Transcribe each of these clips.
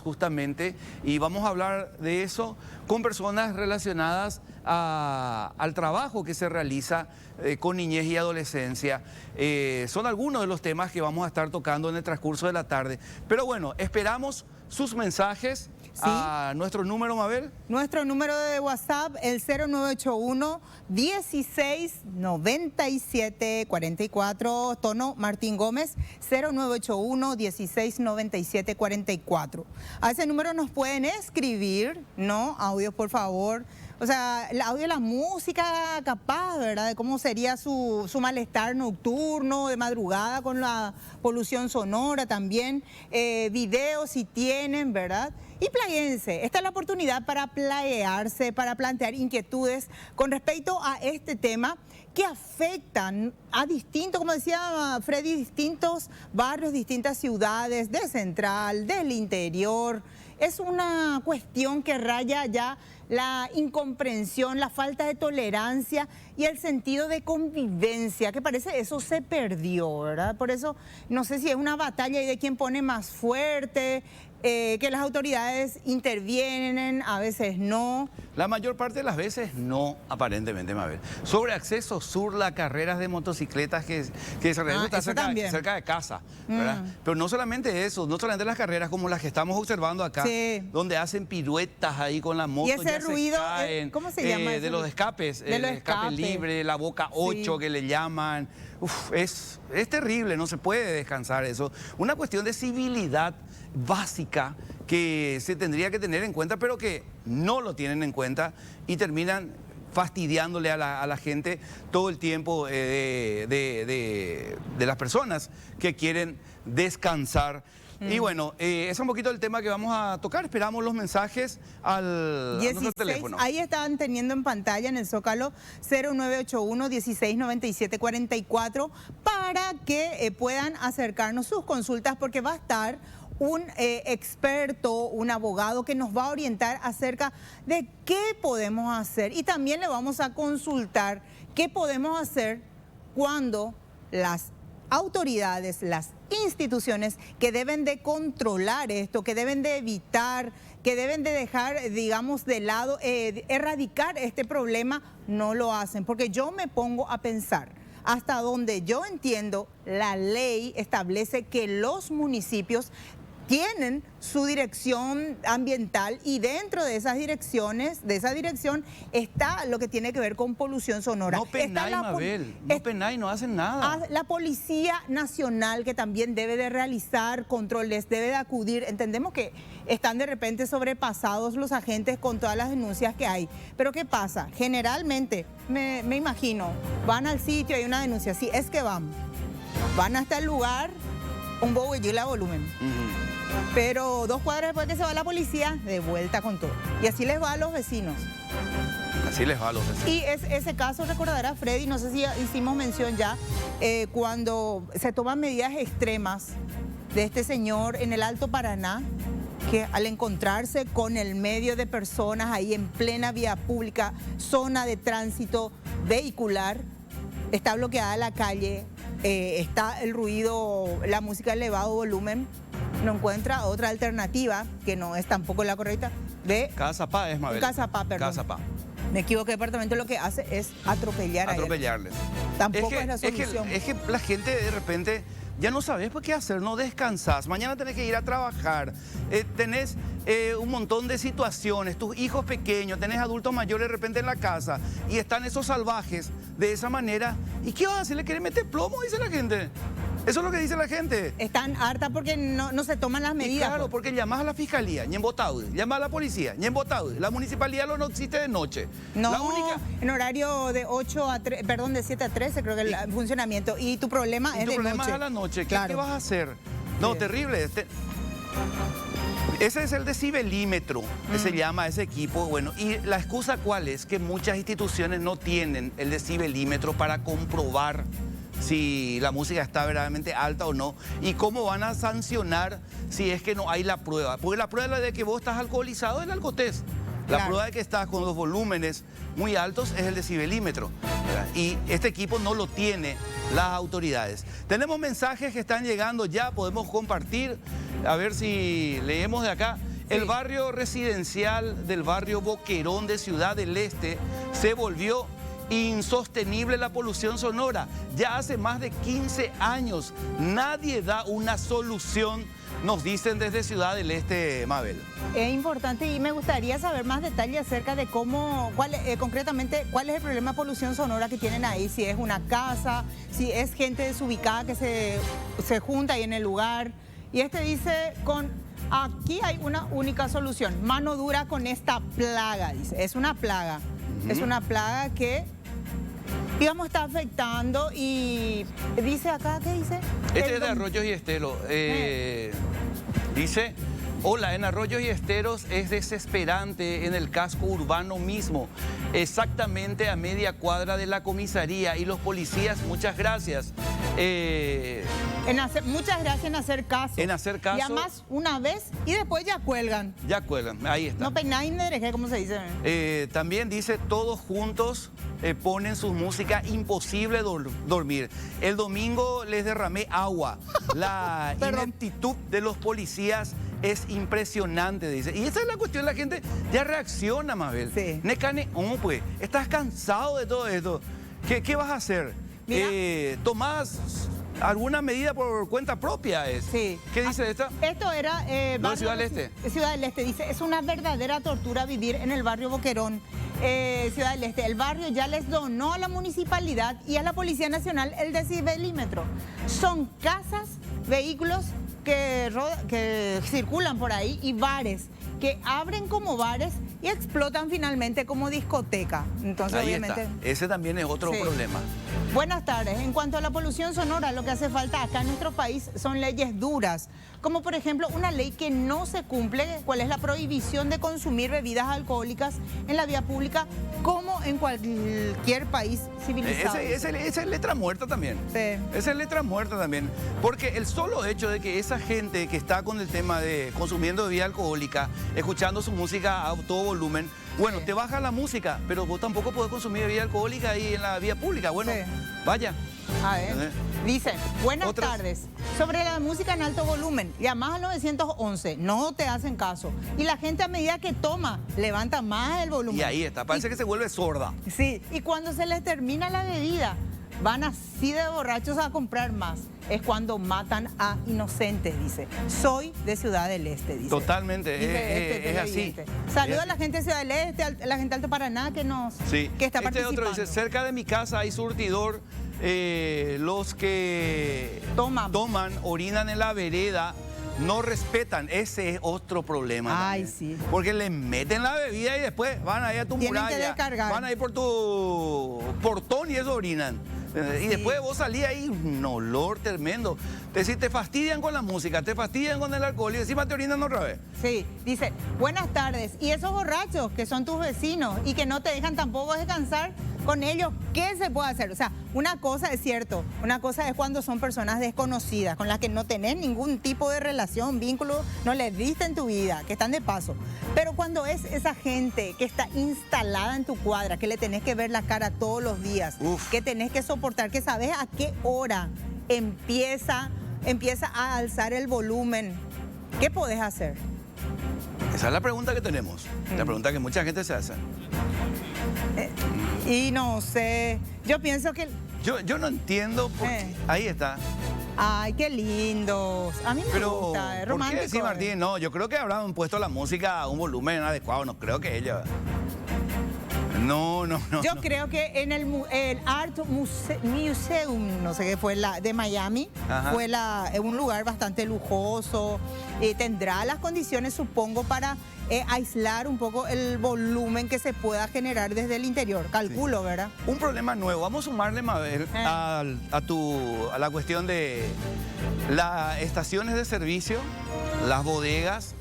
justamente, y vamos a hablar de eso con personas relacionadas al trabajo que se realiza con niñez y adolescencia. Son algunos de los temas que vamos a estar tocando en el transcurso de la tarde. Pero bueno, esperamos sus mensajes. ¿Sí? A nuestro número, Mabel. Nuestro número de WhatsApp, el 0981-169744, tono Martín Gómez, 0981-169744. A ese número nos pueden escribir, ¿no? Audio, por favor. O sea, el audio de la música capaz, ¿verdad? De cómo sería su malestar nocturno, de madrugada con la polución sonora también. Videos si tienen, ¿verdad? Y pláyense. Esta es la oportunidad para playearse, para plantear inquietudes con respecto a este tema que afectan a distintos, como decía Freddy, distintos barrios, distintas ciudades, del central, del interior. Es una cuestión que raya ya la incomprensión, la falta de tolerancia y el sentido de convivencia, que parece eso se perdió, ¿verdad? Por eso no sé si es una batalla y de quién pone más fuerte, que las autoridades intervienen, a veces no. La mayor parte de las veces no, aparentemente, Mabel. Sobre acceso sur, las carreras de motocicletas que se realizan cerca de casa, ¿verdad? Pero no solamente eso, no solamente las carreras como las que estamos observando acá, sí, donde hacen piruetas ahí con la moto. Y ese ruido, caen, ¿cómo se llama? De los escapes, el escape libre, la boca 8 sí, que le llaman. Uf, es terrible, no se puede descansar eso. Una cuestión de civilidad básica que se tendría que tener en cuenta, pero que no lo tienen en cuenta y terminan fastidiándole a la gente todo el tiempo de las personas que quieren descansar. Y bueno, es un poquito el tema que vamos a tocar. Esperamos los mensajes a nuestro teléfono. Ahí están teniendo en pantalla en el Zócalo 0981-169744 para que puedan acercarnos sus consultas, porque va a estar un experto, un abogado que nos va a orientar acerca de qué podemos hacer, y también le vamos a consultar qué podemos hacer cuando las autoridades, las instituciones que deben de controlar esto, que deben de evitar, que deben de dejar, digamos, de lado, erradicar este problema, no lo hacen. Porque yo me pongo a pensar, hasta donde yo entiendo, la ley establece que los municipios tienen su dirección ambiental, y dentro de esas direcciones, de esa dirección, está lo que tiene que ver con polución sonora. No penáis, Mabel, no penáis, no hacen nada. La Policía Nacional, que también debe de realizar controles, debe de acudir. Entendemos que están de repente sobrepasados los agentes con todas las denuncias que hay. Pero ¿qué pasa? Generalmente, me imagino, van al sitio, hay una denuncia, sí, es que van hasta el lugar, un boguillila volumen. Pero 2 cuadras después que se va la policía, de vuelta con todo. Y así les va a los vecinos. Así les va a los vecinos. Y ese caso, recordará Freddy, no sé si hicimos mención ya, cuando se toman medidas extremas de este señor en el Alto Paraná, que al encontrarse con el medio de personas ahí en plena vía pública, zona de tránsito vehicular, está bloqueada la calle, está el ruido, la música a elevado volumen, no encuentra otra alternativa, que no es tampoco la correcta, de... Cazapá es, Mabel. Cazapá, perdón. Cazapá. Me equivoqué, el departamento lo que hace es atropellarles. Tampoco es la solución. Es que la gente de repente ya no sabes por qué hacer, no descansas. Mañana tenés que ir a trabajar, tenés un montón de situaciones, tus hijos pequeños, tenés adultos mayores de repente en la casa y están esos salvajes de esa manera. ¿Y qué vas a hacer? ¿Le querés meter plomo? Dice la gente. Eso es lo que dice la gente. Están hartas porque no se toman las medidas. Y claro, porque llamas a la fiscalía, Ñembotaude, llamas a la policía, Ñembotaude. La municipalidad no existe de noche. No, la única... en horario de 8 a 3, perdón, de 7 a 13 creo que el funcionamiento. Y tu problema es de noche. Tu problema es a la noche. Claro. ¿Qué vas a hacer? No, sí, terrible. Ese es el decibelímetro que se llama ese equipo. Bueno, y la excusa ¿cuál es? Que muchas instituciones no tienen el decibelímetro para comprobar si la música está verdaderamente alta o no, y cómo van a sancionar si es que no hay la prueba. Porque la prueba de que vos estás alcoholizado es el alcotest. La prueba de que estás con los volúmenes muy altos es el decibelímetro. Y este equipo no lo tiene las autoridades. Tenemos mensajes que están llegando ya, podemos compartir, a ver si leemos de acá. El barrio residencial del barrio Boquerón de Ciudad del Este se volvió insostenible la polución sonora. Ya hace más de 15 años nadie da una solución, nos dicen desde Ciudad del Este, Mabel. Es importante y me gustaría saber más detalles acerca de cómo, concretamente, cuál es el problema de polución sonora que tienen ahí. Si es una casa, si es gente desubicada que se junta ahí en el lugar. Y dice, aquí hay una única solución, mano dura con esta plaga, dice. Es una plaga, es una plaga que, digamos, está afectando y dice acá, ¿qué dice? Este es de Arroyos y Esteros. Dice, hola, en Arroyos y Esteros es desesperante en el casco urbano mismo, exactamente a media cuadra de la comisaría y los policías, muchas gracias. Muchas gracias en hacer caso. En hacer caso. Llamas una vez y después ya cuelgan. Ya cuelgan, ahí está. No peináis ni dereché, ¿cómo se dice? También dice, todos juntos ponen su música, imposible dormir. El domingo les derramé agua. La ineptitud de los policías es impresionante, dice. Y esa es la cuestión, la gente ya reacciona, Mabel. Sí. Necane, pues, estás cansado de todo esto. ¿Qué vas a hacer? ¿Tomás alguna medida por cuenta propia? Sí. ¿Qué dice esta? Esto era... Ciudad del Este. Ciudad del Este, dice, es una verdadera tortura vivir en el barrio Boquerón. Ciudad del Este, el barrio ya les donó a la municipalidad y a la Policía Nacional el decibelímetro. Son casas, vehículos que circulan por ahí y bares que abren como bares y explotan finalmente como discoteca. Entonces, ahí obviamente... está. Ese también es otro problema. Buenas tardes. En cuanto a la polución sonora, lo que hace falta acá en nuestro país son leyes duras, como por ejemplo una ley que no se cumple, cuál es la prohibición de consumir bebidas alcohólicas en la vía pública, como en cualquier país civilizado. Esa es letra muerta también. Sí. Esa es letra muerta también. Porque el solo hecho de que esa gente que está con el tema de consumiendo bebida alcohólica, escuchando su música a todo volumen, bueno, te baja la música, pero vos tampoco podés consumir bebida alcohólica ahí en la vía pública. Bueno, vaya. A ver, dice, buenas tardes. Sobre la música en alto volumen, llamás al 911, no te hacen caso. Y la gente a medida que toma, levanta más el volumen. Y ahí está, parece que se vuelve sorda. Sí, y cuando se les termina la bebida, van así de borrachos a comprar más. Es cuando matan a inocentes, dice. Soy de Ciudad del Este, dice. Totalmente, Dice es así. Saludos a la gente de Ciudad del Este, a la gente de Alto Paraná que está participando. Otro dice, cerca de mi casa hay surtidor, los que toman, orinan en la vereda, no respetan. Ese es otro problema. Ay, también. sí. Porque le meten la bebida y después van a ir a tu muralla, van a ir por tu portón y eso orinan. Y después vos salís ahí, un olor tremendo. Te fastidian con la música, te fastidian con el alcohol y encima te orinan otra vez. Sí, dice, buenas tardes. Y esos borrachos que son tus vecinos y que no te dejan tampoco descansar, con ellos, ¿qué se puede hacer? O sea, una cosa es cierto, una cosa es cuando son personas desconocidas, con las que no tenés ningún tipo de relación, vínculo, no les viste en tu vida, que están de paso. Pero cuando es esa gente que está instalada en tu cuadra, que le tenés que ver la cara todos los días, que tenés que soportar, que sabes a qué hora empieza a alzar el volumen, ¿qué podés hacer? Esa es la pregunta que tenemos, la pregunta que mucha gente se hace. Y no sé, yo pienso que... Yo no entiendo por qué. Ahí está. Ay, qué lindos. A mí me gusta, es romántico. ¿Por qué? Sí, Martín, no, yo creo que habrán puesto la música a un volumen adecuado, no creo que ella... No. Yo creo que en el Art Museum, no sé qué fue, de Miami, fue un lugar bastante lujoso, tendrá las condiciones, supongo, para aislar un poco el volumen que se pueda generar desde el interior, calculo, ¿verdad? Un problema nuevo, vamos a sumarle, Mabel, a la cuestión de las estaciones de servicio, las bodegas,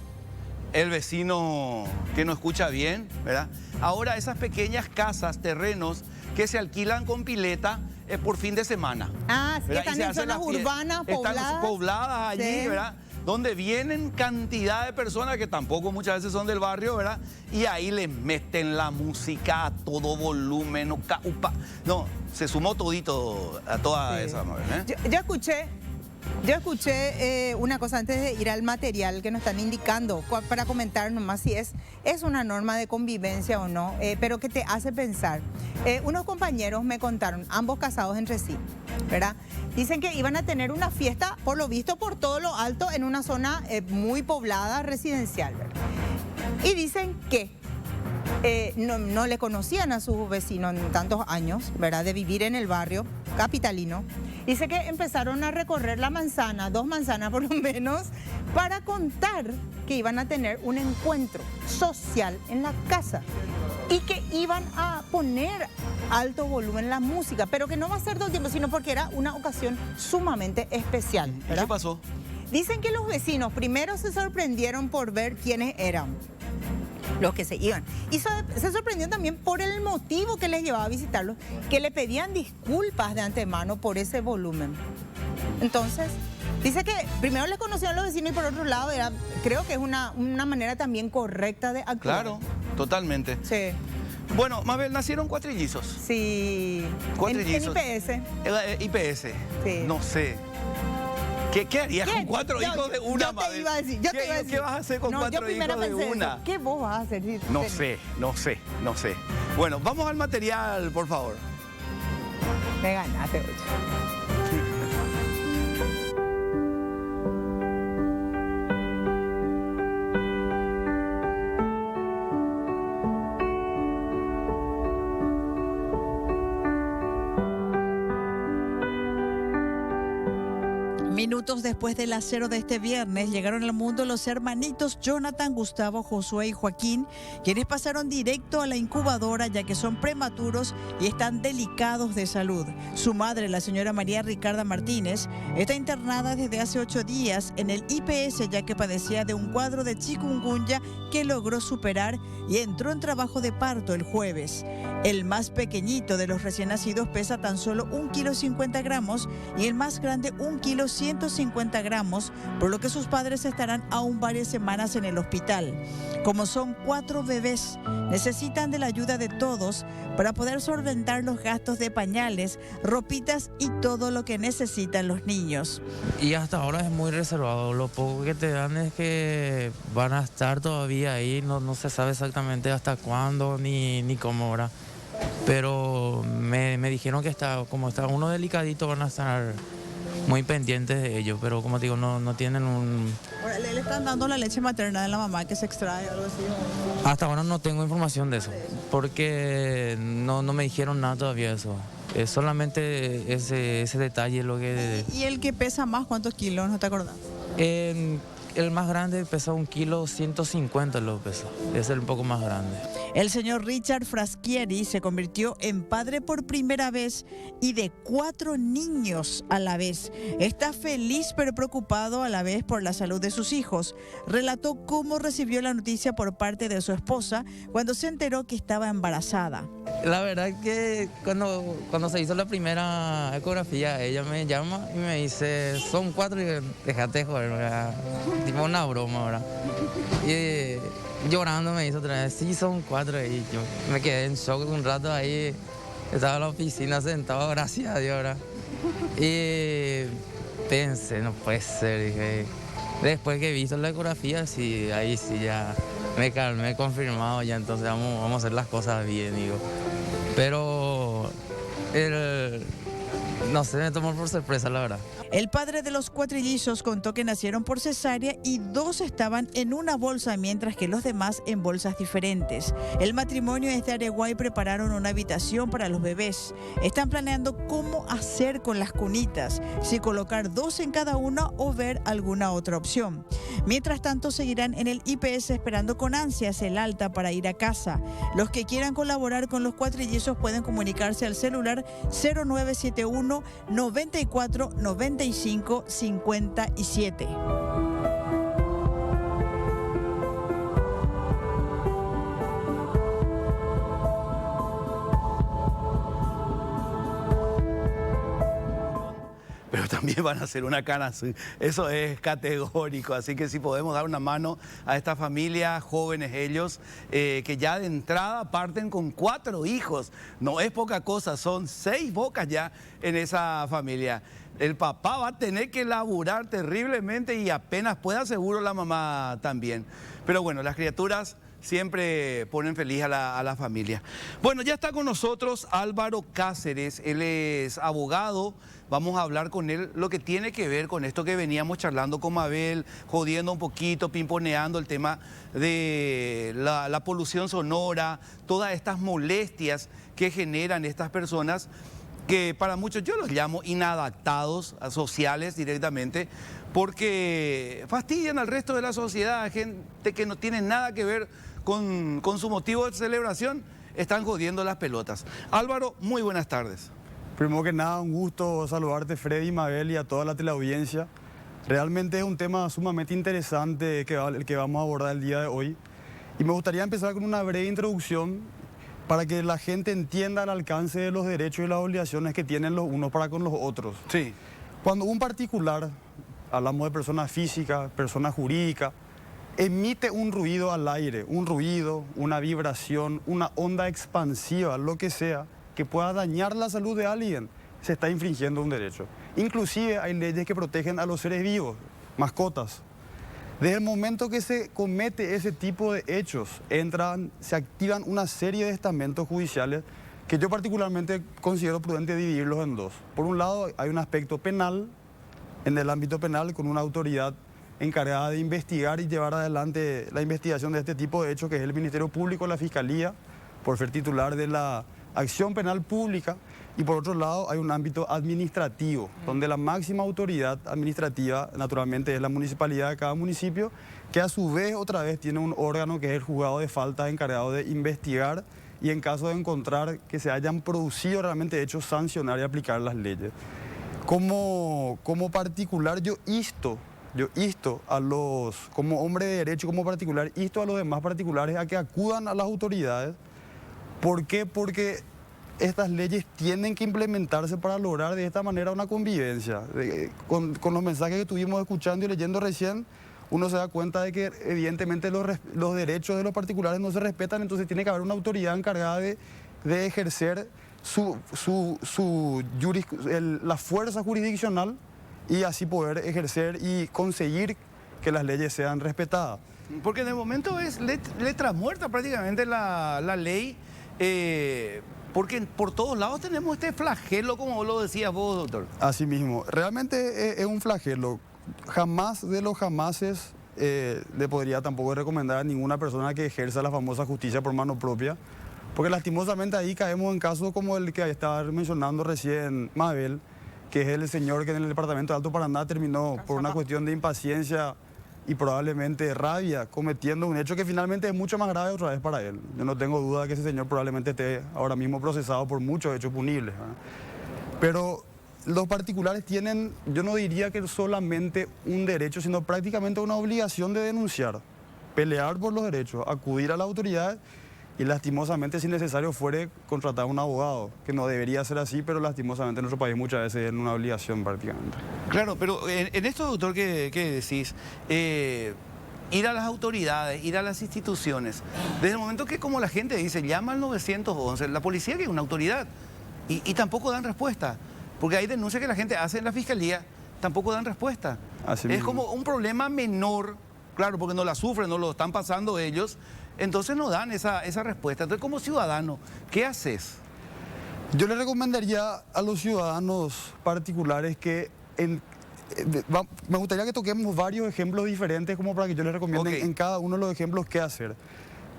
el vecino que no escucha bien, ¿verdad? Ahora esas pequeñas casas, terrenos que se alquilan con pileta por fin de semana. Ah, sí, están en zonas urbanas, pobladas. Están pobladas allí, ¿verdad? Donde vienen cantidad de personas que tampoco muchas veces son del barrio, ¿verdad? Y ahí le meten la música a todo volumen, no, se sumó todito a toda esa, ¿eh? Yo escuché Yo escuché una cosa antes de ir al material que nos están indicando para comentar nomás si es una norma de convivencia o no, pero que te hace pensar. Unos compañeros me contaron, ambos casados entre sí, ¿verdad? Dicen que iban a tener una fiesta, por lo visto, por todo lo alto, en una zona muy poblada, residencial, ¿verdad? Y dicen que no le conocían a sus vecinos en tantos años, ¿verdad? De vivir en el barrio capitalino. Dice que empezaron a recorrer la manzana, 2 manzanas por lo menos, para contar que iban a tener un encuentro social en la casa y que iban a poner alto volumen la música, pero que no va a ser todo el tiempo, sino porque era una ocasión sumamente especial, ¿verdad? ¿Qué pasó? Dicen que los vecinos primero se sorprendieron por ver quiénes eran los que se iban. Y se sorprendió también por el motivo que les llevaba a visitarlos, que le pedían disculpas de antemano por ese volumen. Entonces, dice que primero les conocieron a los vecinos y por otro lado, creo que es una manera también correcta de actuar. Claro, totalmente. Sí. Bueno, Mabel, nacieron cuatrillizos. Sí. Cuatrillizos. En IPS. IPS. Sí. No sé. ¿Qué harías con 4 hijos de una, Mabel? Yo te iba a decir. ¿Qué vas a hacer con 4 hijos de una? Eso. ¿Qué vos vas a hacer? No sé. Bueno, vamos al material, por favor. Me ganaste, oye. Minutos después de las 0 de este viernes, llegaron al mundo los hermanitos Jonathan, Gustavo, Josué y Joaquín, quienes pasaron directo a la incubadora ya que son prematuros y están delicados de salud. Su madre, la señora María Ricarda Martínez, está internada desde hace 8 días en el IPS ya que padecía de un cuadro de chikungunya que logró superar y entró en trabajo de parto el jueves. El más pequeñito de los recién nacidos pesa tan solo 1,50 kg y el más grande 1,150 kg, por lo que sus padres estarán aún varias semanas en el hospital. Como son 4 bebés, necesitan de la ayuda de todos para poder solventar los gastos de pañales, ropitas y todo lo que necesitan los niños. Y hasta ahora es muy reservado, lo poco que te dan es que van a estar todavía ahí, no se sabe exactamente hasta cuándo ni cómo ahora. Pero me dijeron que como está uno delicadito van a estar muy pendientes de ello, pero como te digo, no tienen un... Ahora, ¿le están dando la leche materna de la mamá que se extrae o algo así? Hasta ahora no tengo información de eso, porque no me dijeron nada todavía de eso. Es solamente ese detalle lo que... ¿Y el que pesa más, cuántos kilos, no te acordás? El más grande pesa 1,150 kg, lo pesa. Es el un poco más grande. El señor Richard Fraschieri se convirtió en padre por primera vez y de 4 niños a la vez. Está feliz pero preocupado a la vez por la salud de sus hijos. Relató cómo recibió la noticia por parte de su esposa cuando se enteró que estaba embarazada. La verdad que cuando se hizo la primera ecografía, ella me llama y me dice, son 4 y déjate joder, ¿verdad? Tipo una broma, ¿verdad? Y llorando me dice otra vez, sí, son 4 y yo me quedé en shock un rato ahí, estaba en la oficina sentado, gracias a Dios, ¿verdad? Y pensé, no puede ser, dije, después que he visto la ecografía, sí, ahí sí ya me calmé, confirmado ya, entonces vamos a hacer las cosas bien, digo. Pero no sé, me tomó por sorpresa, la verdad. El padre de los cuatrillizos contó que nacieron por cesárea y 2 estaban en una bolsa, mientras que los demás en bolsas diferentes. El matrimonio es de Areguá y prepararon una habitación para los bebés. Están planeando cómo hacer con las cunitas, si colocar 2 en cada una o ver alguna otra opción. Mientras tanto, seguirán en el IPS esperando con ansias el alta para ir a casa. Los que quieran colaborar con los cuatrillizos pueden comunicarse al celular 0971 94 95 57. Pero también también van a hacer una cana. Eso es categórico. Así que si podemos dar una mano a esta familia, jóvenes ellos, que ya de entrada parten con 4 hijos. No es poca cosa, son 6 bocas ya en esa familia. El papá va a tener que laburar terriblemente y apenas pueda, seguro la mamá también. Pero bueno, las criaturas siempre ponen feliz a la familia. Bueno, ya está con nosotros Álvaro Cáceres, él es abogado. Vamos a hablar con él lo que tiene que ver con esto que veníamos charlando con Mabel, jodiendo un poquito, pimponeando el tema de la polución sonora, todas estas molestias que generan estas personas, que para muchos yo los llamo inadaptados, sociales directamente, porque fastidian al resto de la sociedad, gente que no tiene nada que ver con su motivo de celebración, están jodiendo las pelotas. Álvaro, muy buenas tardes. Primero que nada, un gusto saludarte, Freddy, Mabel, y a toda la teleaudiencia. Realmente es un tema sumamente interesante el que vamos a abordar el día de hoy. Y me gustaría empezar con una breve introducción para que la gente entienda el alcance de los derechos y las obligaciones que tienen los unos para con los otros. Sí. Cuando un particular, hablamos de personas físicas, personas jurídicas, emite un ruido al aire, un ruido, una vibración, una onda expansiva, lo que sea, que pueda dañar la salud de alguien, se está infringiendo un derecho. Inclusive hay leyes que protegen a los seres vivos, mascotas. Desde el momento que se comete ese tipo de hechos, se activan una serie de estamentos judiciales que yo particularmente considero prudente dividirlos en 2. Por un lado, hay un aspecto penal, en el ámbito penal, con una autoridad encargada de investigar y llevar adelante la investigación de este tipo de hechos, que es el Ministerio Público, la Fiscalía, por ser titular de la acción penal pública. Y por otro lado hay un ámbito administrativo, donde la máxima autoridad administrativa naturalmente es la municipalidad de cada municipio, que a su vez otra vez tiene un órgano que es el juzgado de falta, encargado de investigar y en caso de encontrar que se hayan producido realmente hechos, sancionar y aplicar las leyes. Como particular yo insto a como hombre de derecho, como particular, insto a los demás particulares a que acudan a las autoridades. ¿Por qué? Porque estas leyes tienen que implementarse para lograr de esta manera una convivencia. Con los mensajes que estuvimos escuchando y leyendo recién, uno se da cuenta de que evidentemente los derechos de los particulares no se respetan, entonces tiene que haber una autoridad encargada de ejercer la fuerza jurisdiccional y así poder ejercer y conseguir que las leyes sean respetadas. Porque en el momento es letra muerta prácticamente la ley. Porque por todos lados tenemos este flagelo, como lo decías vos, doctor. Así mismo, realmente es un flagelo. Jamás de los jamases le podría tampoco recomendar a ninguna persona que ejerza la famosa justicia por mano propia, porque lastimosamente ahí caemos en casos como el que estaba mencionando recién Mabel, que es el señor que en el departamento de Alto Paraná terminó por una cuestión de impaciencia y probablemente rabia, cometiendo un hecho que finalmente es mucho más grave otra vez para él. Yo no tengo duda de que ese señor probablemente esté ahora mismo procesado por muchos hechos punibles, ¿verdad? Pero los particulares tienen, yo no diría que solamente un derecho, sino prácticamente una obligación de denunciar, pelear por los derechos, acudir a la autoridad y lastimosamente, si necesario fuere, contratar a un abogado, que no debería ser así, pero lastimosamente en nuestro país muchas veces es una obligación prácticamente. Claro, pero en esto, doctor, que decís, ir a las autoridades, ir a las instituciones, desde el momento que, como la gente dice, llama al 911, la policía que es una autoridad, y tampoco dan respuesta, porque hay denuncias que la gente hace en la fiscalía, tampoco dan respuesta. Así es mismo. como un problema menor, claro, porque no la sufren, no lo están pasando ellos, entonces no dan esa respuesta. Entonces, como ciudadano, ¿qué haces? Yo le recomendaría a los ciudadanos particulares que me gustaría que toquemos varios ejemplos diferentes como para que yo les recomiende en cada uno de los ejemplos qué hacer.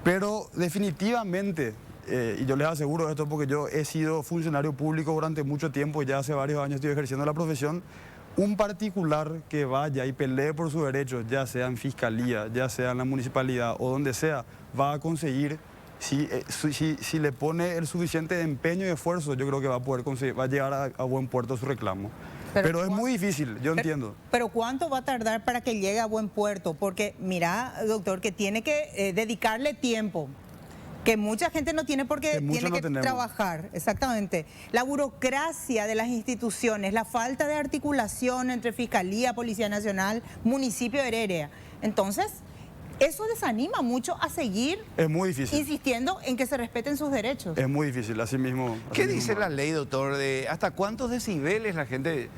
Pero definitivamente, y yo les aseguro esto porque yo he sido funcionario público durante mucho tiempo, ya hace varios años estoy ejerciendo la profesión, un particular que vaya y pelee por sus derechos, ya sea en fiscalía, ya sea en la municipalidad o donde sea, va a conseguir, si le pone el suficiente empeño y esfuerzo, yo creo que va a poder conseguir, va a llegar a buen puerto su reclamo. Pero es muy difícil, yo entiendo. Pero ¿cuánto va a tardar para que llegue a buen puerto? Porque mira, doctor, que tiene que dedicarle tiempo, Que mucha gente no tiene porque Que muchos tiene no que tenemos. trabajar, exactamente. La burocracia de las instituciones, la falta de articulación entre Fiscalía, Policía Nacional, municipio de Heredia. Entonces, eso desanima mucho a seguir Es muy difícil. insistiendo en que se respeten sus derechos. Es muy difícil, así mismo. ¿Qué dice la ley, doctor? De ¿hasta cuántos decibeles la gente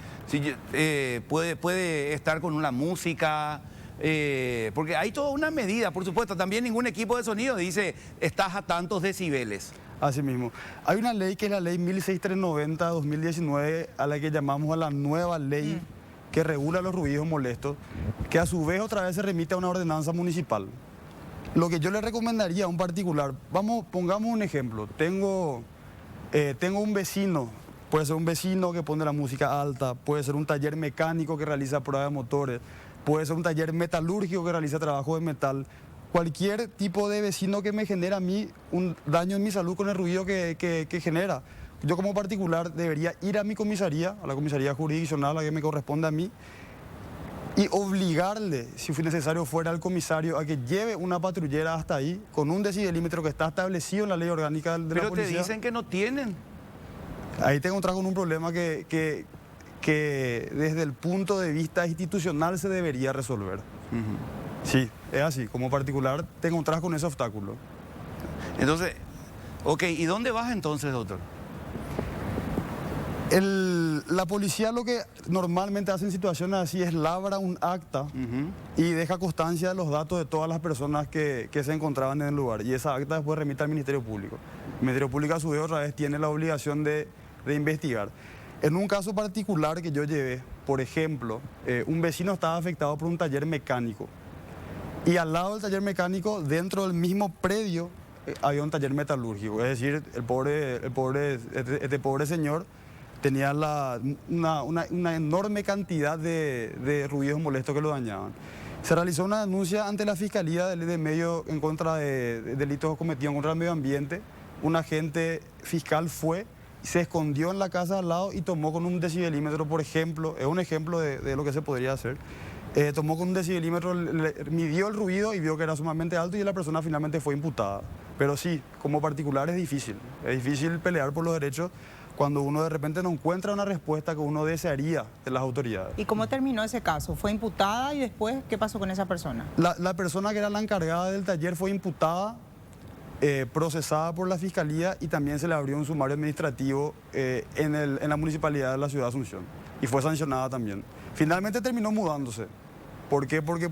puede estar con una música? Porque hay toda una medida, por supuesto. También ningún equipo de sonido dice estás a tantos decibeles. Así mismo. Hay una ley que es la ley 16390-2019, a la que llamamos a la nueva ley que regula los ruidos molestos, que a su vez otra vez se remite a una ordenanza municipal. Lo que yo le recomendaría a un particular, pongamos un ejemplo. Tengo un vecino, puede ser un vecino que pone la música alta, puede ser un taller mecánico que realiza pruebas de motores, puede ser un taller metalúrgico que realiza trabajo de metal. Cualquier tipo de vecino que me genera a mí un daño en mi salud con el ruido que genera. Yo como particular debería ir a mi comisaría, a la comisaría jurisdiccional, a la que me corresponde a mí, y obligarle, si fue necesario fuera al comisario, a que lleve una patrullera hasta ahí, con un decibelímetro que está establecido en la ley orgánica de la Pero te policía. dicen que no tienen. Ahí te encontrás con un problema que desde el punto de vista institucional se debería resolver. Sí, es así. Como particular te encontrás con ese obstáculo. Entonces, ok, ¿y dónde vas entonces, doctor? La policía lo que normalmente hace en situaciones así es labra un acta y deja constancia de los datos de todas las personas que se encontraban en el lugar. Y esa acta después remite al Ministerio Público. El Ministerio Público a su vez otra vez tiene la obligación de investigar. En un caso particular que yo llevé, por ejemplo, un vecino estaba afectado por un taller mecánico. Y al lado del taller mecánico, dentro del mismo predio, había un taller metalúrgico. Es decir, este pobre señor tenía una enorme cantidad de ruidos molestos que lo dañaban. Se realizó una denuncia ante la Fiscalía de Medio en contra de delitos cometidos contra el medio ambiente. Un agente fiscal fue, se escondió en la casa al lado y tomó con un decibelímetro, por ejemplo, es un ejemplo de lo que se podría hacer. Tomó con un decibelímetro, midió el ruido y vio que era sumamente alto y la persona finalmente fue imputada. Pero sí, como particular es difícil pelear por los derechos cuando uno de repente no encuentra una respuesta que uno desearía de las autoridades. ¿Y cómo terminó ese caso? ¿Fue imputada y después qué pasó con esa persona? La persona que era la encargada del taller fue imputada, procesada por la Fiscalía y también se le abrió un sumario administrativo en la municipalidad de la ciudad de Asunción y fue sancionada también. Finalmente terminó mudándose. ¿Por qué? Porque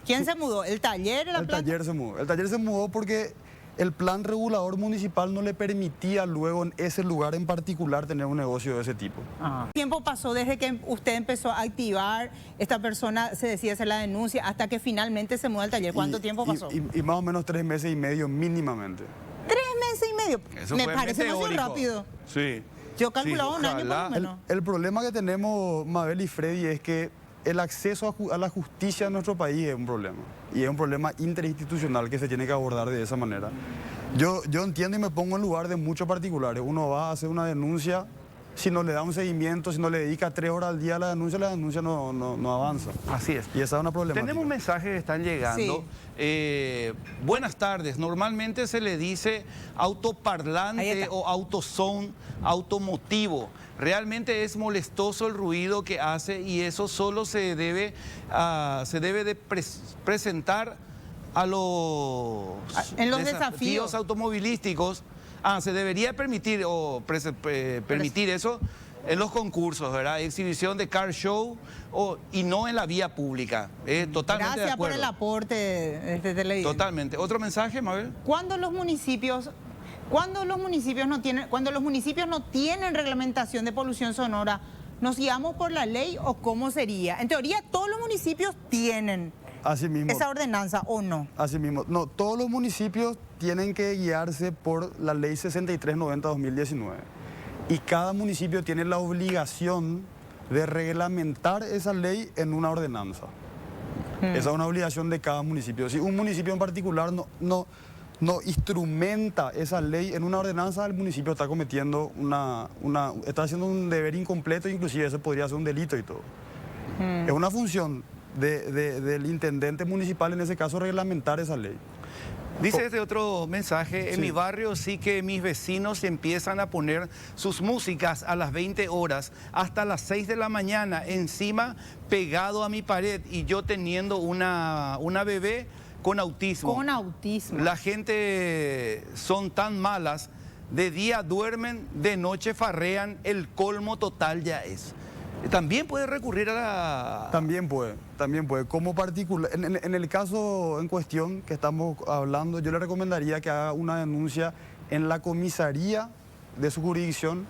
¿Quién se mudó? ¿El taller? el taller se mudó. El taller se mudó porque el plan regulador municipal no le permitía luego en ese lugar en particular tener un negocio de ese tipo. ¿Qué tiempo pasó desde que usted empezó a activar, esta persona se decide hacer la denuncia, hasta que finalmente se muda al taller? ¿Cuánto tiempo pasó? Y más o menos 3 meses y medio mínimamente. 3 meses y medio. Eso Me fue parece demasiado meteórico. rápido. Sí. Yo calculaba Sí, un año por ojalá. lo menos. El problema que tenemos, Mabel y Freddy, es que el acceso a la justicia en nuestro país es un problema. Y es un problema interinstitucional que se tiene que abordar de esa manera. Yo entiendo y me pongo en lugar de muchos particulares. Uno va a hacer una denuncia, si no le da un seguimiento, si no le dedica 3 horas al día a la denuncia no avanza. Así es. Y esa es una problemática. Tenemos mensajes que están llegando. Buenas tardes. Normalmente se le dice Ahí autoparlante está. o autosound automotivo. Realmente es molestoso el ruido que hace y eso solo se debe de presentar a los, en los desafíos automovilísticos. Se debería permitir permitir eso en los concursos, ¿verdad? Exhibición de car show y no en la vía pública. Totalmente de Gracias por acuerdo. el aporte de este televidente. Totalmente. ¿Otro mensaje, Mabel? Cuando los municipios no tienen reglamentación de polución sonora, ¿nos guiamos por la ley o cómo sería? En teoría, todos los municipios tienen Así mismo. esa ordenanza, ¿o no? Así mismo. No, todos los municipios tienen que guiarse por la ley 6390-2019. Y cada municipio tiene la obligación de reglamentar esa ley en una ordenanza. Esa es una obligación de cada municipio. Si un municipio en particular no instrumenta esa ley en una ordenanza, el municipio está cometiendo está haciendo un deber incompleto, inclusive eso podría ser un delito y todo. Es una función del intendente municipal, en ese caso, reglamentar esa ley. Dice este otro mensaje, en mi barrio sí que mis vecinos empiezan a poner sus músicas a las 20 horas hasta las 6 de la mañana, encima pegado a mi pared y yo teniendo una bebé con autismo. Con autismo. La gente son tan malas, de día duermen, de noche farrean, el colmo total ya es. También puede recurrir a la... También puede. Como particular, en el caso en cuestión que estamos hablando, yo le recomendaría que haga una denuncia en la comisaría de su jurisdicción,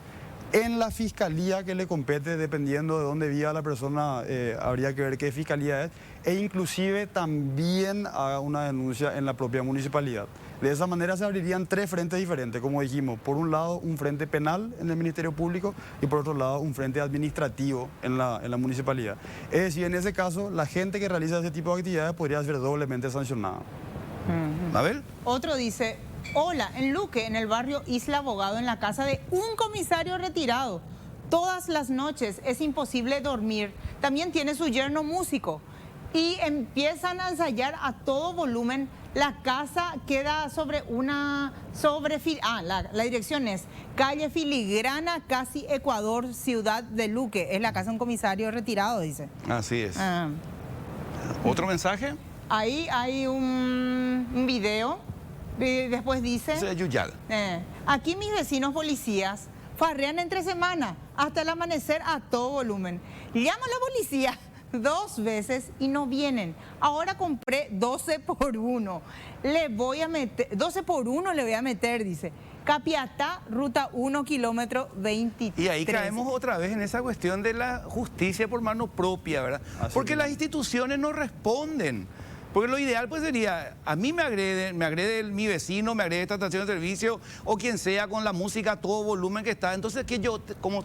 en la fiscalía que le compete, dependiendo de dónde viva la persona, habría que ver qué fiscalía es, e inclusive también haga una denuncia en la propia municipalidad. De esa manera se abrirían 3 frentes diferentes, como dijimos. Por un lado, un frente penal en el Ministerio Público y por otro lado, un frente administrativo en la municipalidad. Es decir, en ese caso, la gente que realiza ese tipo de actividades podría ser doblemente sancionada. A ver. Otro dice, hola, en Luque, en el barrio Isla Abogado, en la casa de un comisario retirado. Todas las noches es imposible dormir. También tiene su yerno músico. Y empiezan a ensayar a todo volumen. La casa queda sobre una... la dirección es calle Filigrana, casi Ecuador, ciudad de Luque. Es la casa de un comisario retirado, dice. Así es. ¿Otro mensaje? Ahí hay un video. Después dice... Ese es Yuyal. Aquí mis vecinos policías farrean entre semana hasta el amanecer a todo volumen. Llamo a la policía 2 veces y no vienen. Ahora compré 12 por 1. Le voy a meter, 12 por 1 le voy a meter, dice. Capiatá, ruta 1, kilómetro 23. Y ahí caemos otra vez en esa cuestión de la justicia por mano propia, ¿verdad? Porque las instituciones no responden. Porque lo ideal pues sería, a mí me agrede mi vecino, me agrede esta estación de servicio o quien sea con la música a todo volumen que está. Entonces, ¿qué yo como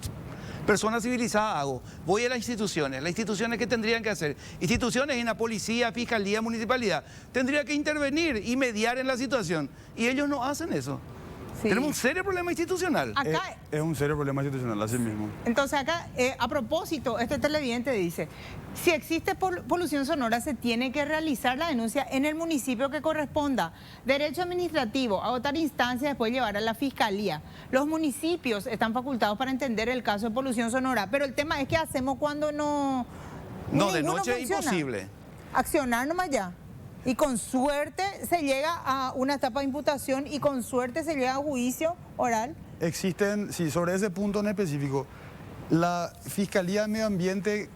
persona civilizada hago? Voy a las instituciones que tendrían que hacer. Instituciones en la policía, fiscalía, municipalidad, tendría que intervenir y mediar en la situación. Y ellos no hacen eso. Sí. Tenemos un serio problema institucional. Acá, Es un serio problema institucional, así mismo. entonces acá, a propósito, este televidente dice, si existe polución sonora se tiene que realizar la denuncia en el municipio que corresponda. Derecho administrativo, agotar instancias, después llevar a la fiscalía. Los municipios están facultados para entender el caso de polución sonora, pero el tema es qué hacemos cuando no... No, de ninguno noche es funciona. imposible. Accionar nomás ya. Y con suerte se llega a una etapa de imputación y con suerte se llega a juicio oral. Existen, sí, sobre ese punto en específico, la Fiscalía de Medio Ambiente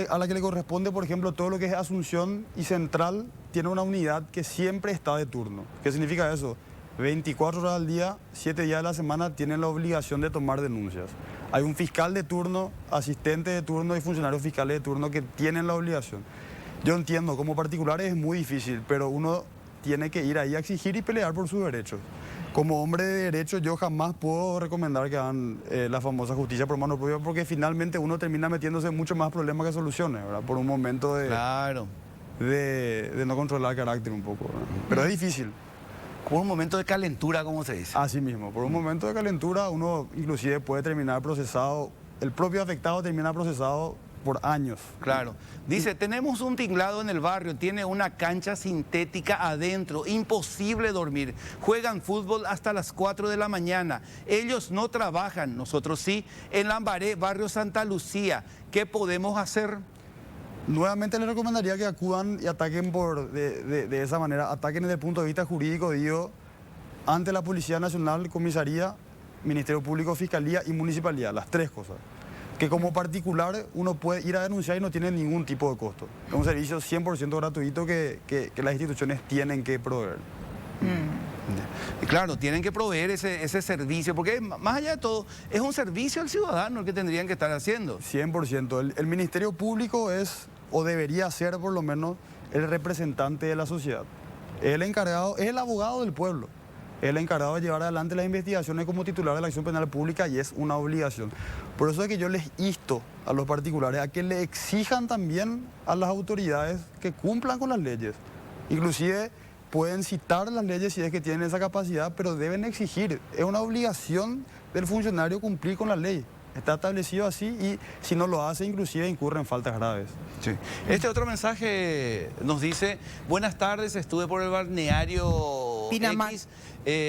a la que le corresponde, por ejemplo, todo lo que es Asunción y Central, tiene una unidad que siempre está de turno. ¿Qué significa eso? 24 horas al día, 7 días de la semana, tienen la obligación de tomar denuncias. Hay un fiscal de turno, asistente de turno y funcionarios fiscales de turno que tienen la obligación. Yo entiendo, como particulares es muy difícil, pero uno tiene que ir ahí a exigir y pelear por sus derechos. Como hombre de derecho, yo jamás puedo recomendar que hagan la famosa justicia por mano propia, porque finalmente uno termina metiéndose en mucho más problemas que soluciones, ¿verdad? Por un momento de no controlar el carácter un poco, ¿verdad? Pero es difícil. Por un momento de calentura, como se dice. Así mismo, por un momento de calentura uno inclusive puede terminar procesado, el propio afectado termina procesado por años. Claro. Dice, tenemos un tinglado en el barrio, tiene una cancha sintética adentro, imposible dormir. Juegan fútbol hasta las 4 de la mañana. Ellos no trabajan, nosotros sí. En Lambaré, barrio Santa Lucía, ¿qué podemos hacer? Nuevamente les recomendaría que acudan y ataquen de esa manera, ataquen desde el punto de vista jurídico, digo, ante la Policía Nacional, Comisaría, Ministerio Público, Fiscalía y Municipalidad, las 3 cosas. Que como particular uno puede ir a denunciar y no tiene ningún tipo de costo. Es un servicio 100% gratuito que las instituciones tienen que proveer. Claro, tienen que proveer ese servicio, porque más allá de todo, es un servicio al ciudadano el que tendrían que estar haciendo. 100%. El Ministerio Público es, o debería ser por lo menos, el representante de la sociedad. Es el encargado, es el abogado del pueblo. Es el encargado de llevar adelante las investigaciones como titular de la acción penal pública y es una obligación. Por eso es que yo les insto a los particulares a que le exijan también a las autoridades que cumplan con las leyes. Inclusive pueden citar las leyes si es que tienen esa capacidad, pero deben exigir. Es una obligación del funcionario cumplir con la ley. Está establecido así y si no lo hace, inclusive incurre en faltas graves. Sí. Este otro mensaje nos dice, buenas tardes, estuve por el balneario o Pinamar. X,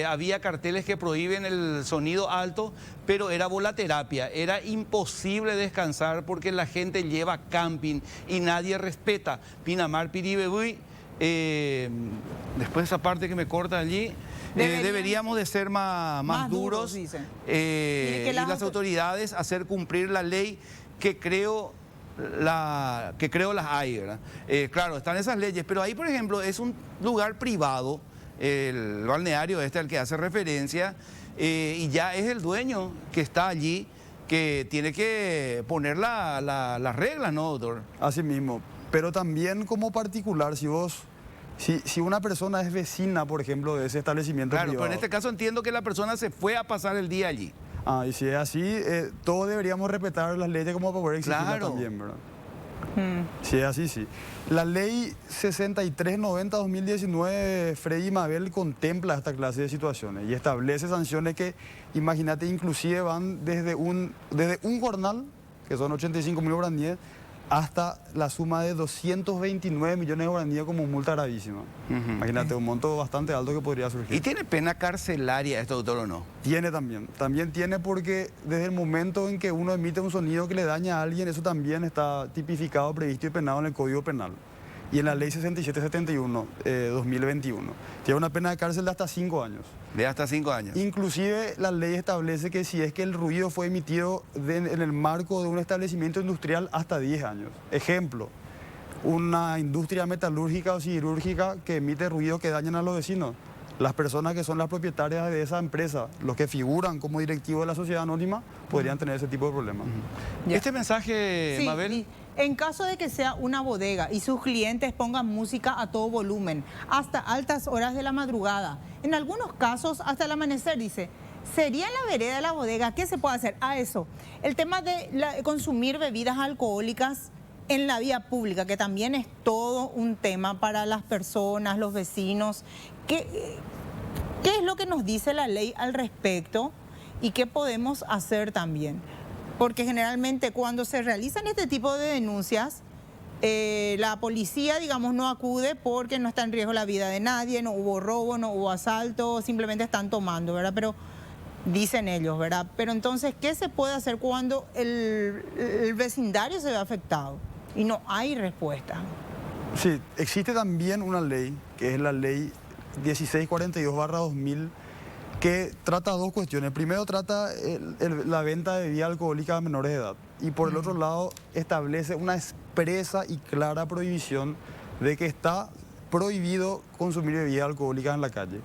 había carteles que prohíben el sonido alto, pero era volaterapia, era imposible descansar porque la gente lleva camping y nadie respeta. Pinamar, Piribebuy, después esa parte que me corta allí, deberíamos de ser más duros, dicen. Y las autoridades hacer cumplir la ley que creo las hay, ¿verdad? Claro, están esas leyes, pero ahí, por ejemplo, es un lugar privado, el balneario al que hace referencia, y ya es el dueño que está allí que tiene que poner las reglas, ¿no, doctor? Así mismo, pero también como particular, si una persona es vecina, por ejemplo, de ese establecimiento Claro, privado. pero en este caso entiendo que la persona se fue a pasar el día allí. Y si es así, todos deberíamos respetar las leyes como para poder exigirlas Claro. también, ¿verdad? Si es así, sí. La ley 6390-2019, Freddy Mabel, contempla esta clase de situaciones y establece sanciones que, imagínate, inclusive van desde un jornal, que son 85.000 guaraníes, hasta la suma de 229 millones de guaraníes como multa gravísima. Imagínate, un monto bastante alto que podría surgir. ¿Y tiene pena carcelaria esto, doctor, o no? Tiene también. También tiene porque desde el momento en que uno emite un sonido que le daña a alguien, eso también está tipificado, previsto y penado en el Código Penal. Y en la Ley 6771, 2021. Tiene una pena de cárcel de hasta 5 años. De hasta 5 años. Inclusive la ley establece que si es que el ruido fue emitido en el marco de un establecimiento industrial, hasta 10 años. Ejemplo, una industria metalúrgica o siderúrgica que emite ruido que dañan a los vecinos. Las personas que son las propietarias de esa empresa, los que figuran como directivos de la sociedad anónima, podrían tener ese tipo de problemas. Este mensaje, Sí, Mabel... y en caso de que sea una bodega y sus clientes pongan música a todo volumen, hasta altas horas de la madrugada, en algunos casos hasta el amanecer, dice, ¿sería en la vereda de la bodega? ¿Qué se puede hacer? Eso, el tema de consumir bebidas alcohólicas en la vía pública, que también es todo un tema para las personas, los vecinos. ¿Qué es lo que nos dice la ley al respecto y qué podemos hacer también? Porque generalmente cuando se realizan este tipo de denuncias, la policía, digamos, no acude porque no está en riesgo la vida de nadie, no hubo robo, no hubo asalto, simplemente están tomando, ¿verdad? Pero dicen ellos, ¿verdad? Pero entonces, ¿qué se puede hacer cuando el vecindario se ve afectado y no hay respuesta? Sí, existe también una ley, que es la ley 1642/2000, que trata dos cuestiones. Primero trata la venta de bebida alcohólica a menores de edad. Y por el otro lado establece una expresa y clara prohibición de que está prohibido consumir bebidas alcohólicas en la calle.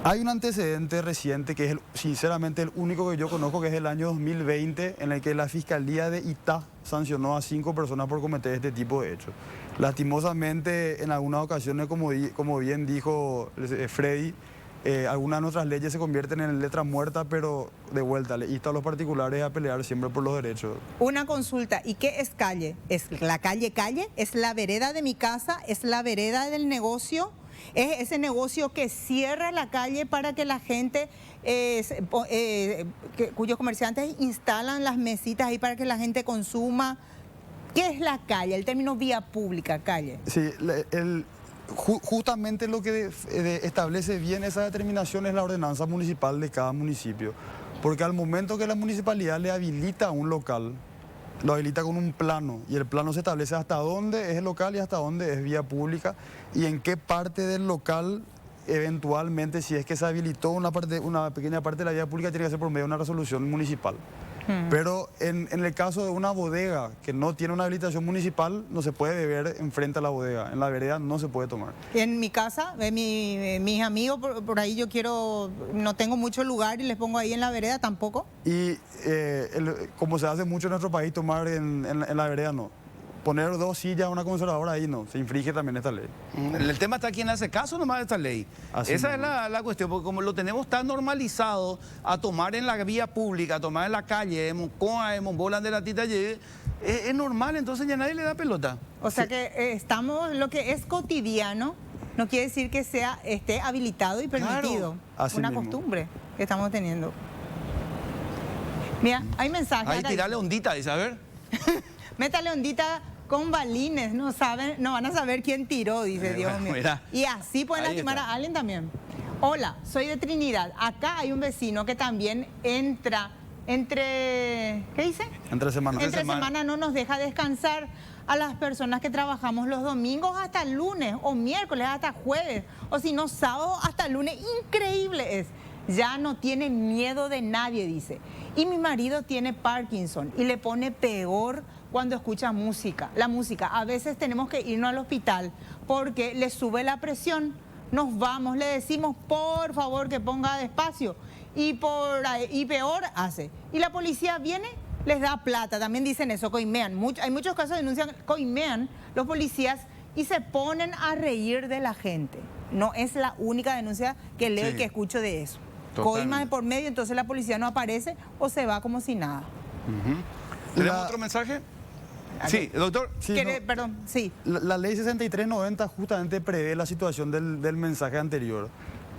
Hay un antecedente reciente que es sinceramente el único que yo conozco, que es del año 2020, en el que la Fiscalía de Itá sancionó a 5 personas por cometer este tipo de hechos. Lastimosamente, en algunas ocasiones, como bien dijo Freddy, algunas de nuestras leyes se convierten en letra muerta, pero de vuelta, le insto a los particulares a pelear siempre por los derechos. Una consulta, ¿y qué es calle? ¿Es la calle? ¿Es la vereda de mi casa? ¿Es la vereda del negocio? ¿Es ese negocio que cierra la calle para que la gente, cuyos comerciantes instalan las mesitas ahí para que la gente consuma? ¿Qué es la calle? El término vía pública, calle. Sí, justamente lo que establece bien esa determinación es la ordenanza municipal de cada municipio. Porque al momento que la municipalidad le habilita un local, lo habilita con un plano y el plano se establece hasta dónde es el local y hasta dónde es vía pública y en qué parte del local eventualmente, si es que se habilitó una pequeña parte de la vía pública, tiene que ser por medio de una resolución municipal. Pero en el caso de una bodega que no tiene una habilitación municipal, no se puede beber enfrente a la bodega. En la vereda no se puede tomar. En mi casa, mis amigos, por ahí no tengo mucho lugar y les pongo ahí en la vereda tampoco. Y como se hace mucho en nuestro país, tomar en la vereda no. Poner 2 sillas a una conservadora ahí no, se infringe también esta ley. El tema está quién hace caso nomás de esta ley. Esa es la cuestión, porque como lo tenemos tan normalizado a tomar en la vía pública, a tomar en la calle, en bolan de la tita, es normal, entonces ya nadie le da pelota. O sea que estamos, lo que es cotidiano, no quiere decir que esté habilitado y permitido. Claro, así una mismo. costumbre que estamos teniendo. Mira, hay mensajes. Ahí acá. tirale ondita, dice, a ver. Métale ondita con balines, no van a saber quién tiró, dice, Dios mío. Mira. Y así pueden Ahí lastimar está. a alguien también. Hola, soy de Trinidad. Acá hay un vecino que también entra ¿qué dice? Entre semanas. Entre semana no nos deja descansar a las personas que trabajamos los domingos hasta lunes o miércoles hasta jueves o si no sábado hasta lunes. Increíble es. Ya no tiene miedo de nadie, dice. Y mi marido tiene Parkinson y le pone peor cuando escucha música. La música, a veces tenemos que irnos al hospital porque le sube la presión. Nos vamos, le decimos por favor que ponga despacio y peor hace. Y la policía viene, les da plata, también dicen eso, coimean. Hay muchos casos de denuncian, coimean los policías y se ponen a reír de la gente. No es la única denuncia que leo y que escucho de eso. Coima de por medio, entonces la policía no aparece o se va como si nada. ¿Tenemos otro mensaje? Sí, doctor. Sí, Perdón, sí. La ley 6390 justamente prevé la situación del mensaje anterior.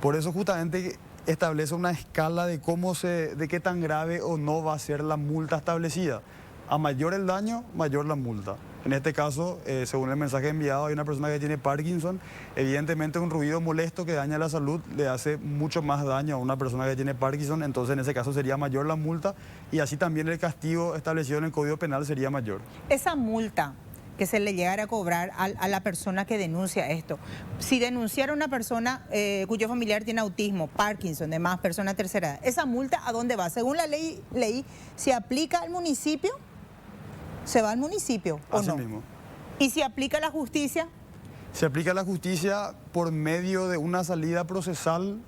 Por eso justamente establece una escala de de qué tan grave o no va a ser la multa establecida. A mayor el daño, mayor la multa. En este caso, según el mensaje enviado, hay una persona que tiene Parkinson. Evidentemente un ruido molesto que daña la salud le hace mucho más daño a una persona que tiene Parkinson, entonces en ese caso sería mayor la multa y así también el castigo establecido en el Código Penal sería mayor. Esa multa que se le llegara a cobrar a la persona que denuncia esto, si denunciara a una persona cuyo familiar tiene autismo, Parkinson, demás, persona tercera edad, ¿esa multa a dónde va? Según la ley, ¿se aplica al municipio? ¿Se va al municipio o Así no? mismo. ¿Y si aplica la justicia? Se aplica la justicia por medio de una salida procesal